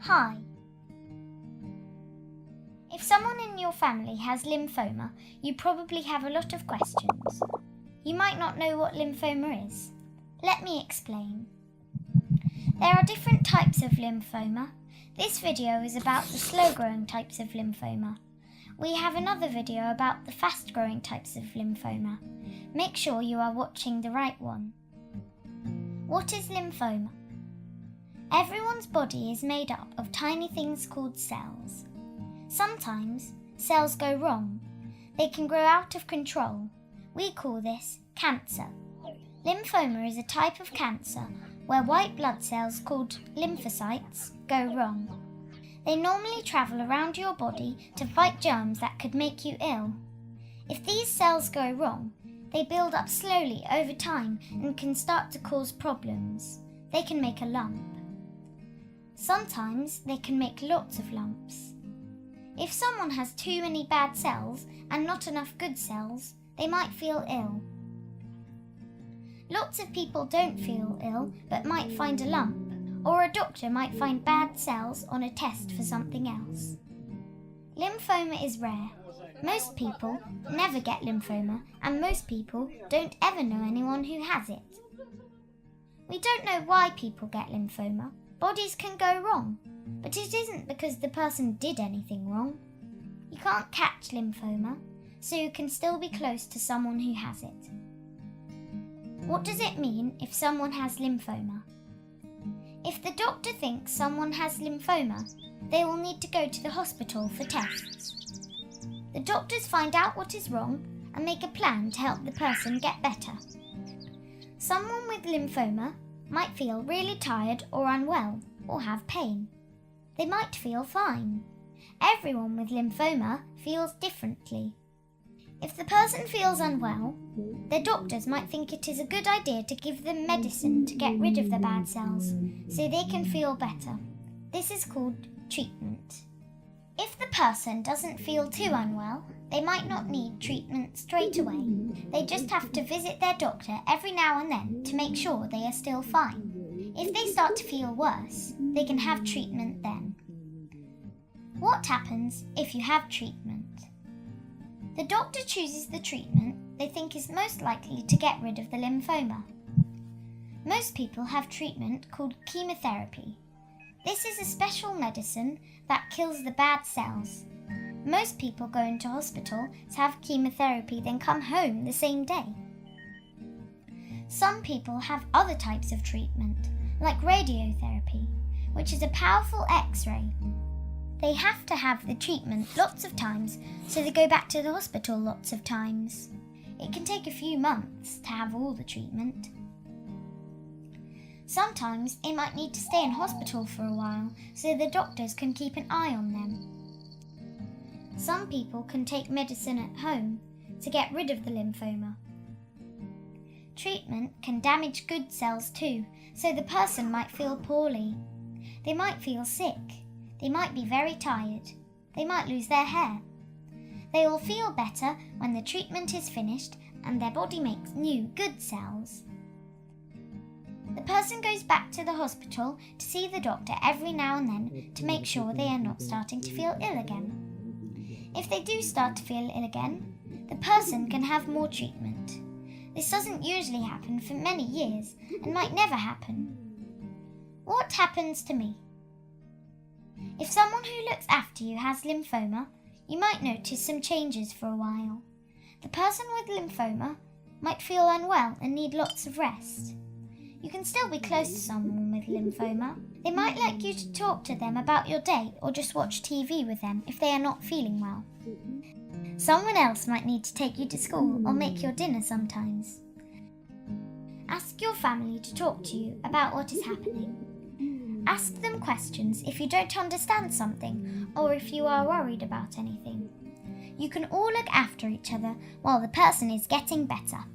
Hi. If someone in your family has lymphoma, you probably have a lot of questions. You might not know what lymphoma is. Let me explain. There are different types of lymphoma. This video is about the slow-growing types of lymphoma. We have another video about the fast-growing types of lymphoma. Make sure you are watching the right one. What is lymphoma? Everyone's body is made up of tiny things called cells. Sometimes cells go wrong. They can grow out of control. We call this cancer. Lymphoma is a type of cancer where white blood cells called lymphocytes go wrong. They normally travel around your body to fight germs that could make you ill. If these cells go wrong, they build up slowly over time and can start to cause problems. They can make a lump. Sometimes they can make lots of lumps. If someone has too many bad cells and not enough good cells, they might feel ill. Lots of people don't feel ill but might find a lump, or a doctor might find bad cells on a test for something else. Lymphoma is rare. Most people never get lymphoma, and most people don't ever know anyone who has it. We don't know why people get lymphoma. Bodies can go wrong, but it isn't because the person did anything wrong. You can't catch lymphoma, so you can still be close to someone who has it. What does it mean if someone has lymphoma? If the doctor thinks someone has lymphoma, they will need to go to the hospital for tests. The doctors find out what is wrong and make a plan to help the person get better. Someone with lymphoma might feel really tired or unwell or have pain. They might feel fine. Everyone with lymphoma feels differently. If the person feels unwell, their doctors might think it is a good idea to give them medicine to get rid of the bad cells so they can feel better. This is called treatment. If the person doesn't feel too unwell, they might not need treatment straight away. They just have to visit their doctor every now and then to make sure they are still fine. If they start to feel worse, they can have treatment then. What happens if you have treatment? The doctor chooses the treatment they think is most likely to get rid of the lymphoma. Most people have treatment called chemotherapy. This is a special medicine that kills the bad cells. Most people go into hospital to have chemotherapy then come home the same day. Some people have other types of treatment, like radiotherapy, which is a powerful X-ray. They have to have the treatment lots of times, so they go back to the hospital lots of times. It can take a few months to have all the treatment. Sometimes they might need to stay in hospital for a while so the doctors can keep an eye on them. Some people can take medicine at home to get rid of the lymphoma. Treatment can damage good cells too, so the person might feel poorly. They might feel sick. They might be very tired. They might lose their hair. They will feel better when the treatment is finished and their body makes new good cells. The person goes back to the hospital to see the doctor every now and then to make sure they are not starting to feel ill again. If they do start to feel ill again, the person can have more treatment. This doesn't usually happen for many years and might never happen. What happens to me? If someone who looks after you has lymphoma, you might notice some changes for a while. The person with lymphoma might feel unwell and need lots of rest. You can still be close to someone with lymphoma. They might like you to talk to them about your day or just watch TV with them if they are not feeling well. Someone else might need to take you to school or make your dinner sometimes. Ask your family to talk to you about what is happening. Ask them questions if you don't understand something or if you are worried about anything. You can all look after each other while the person is getting better.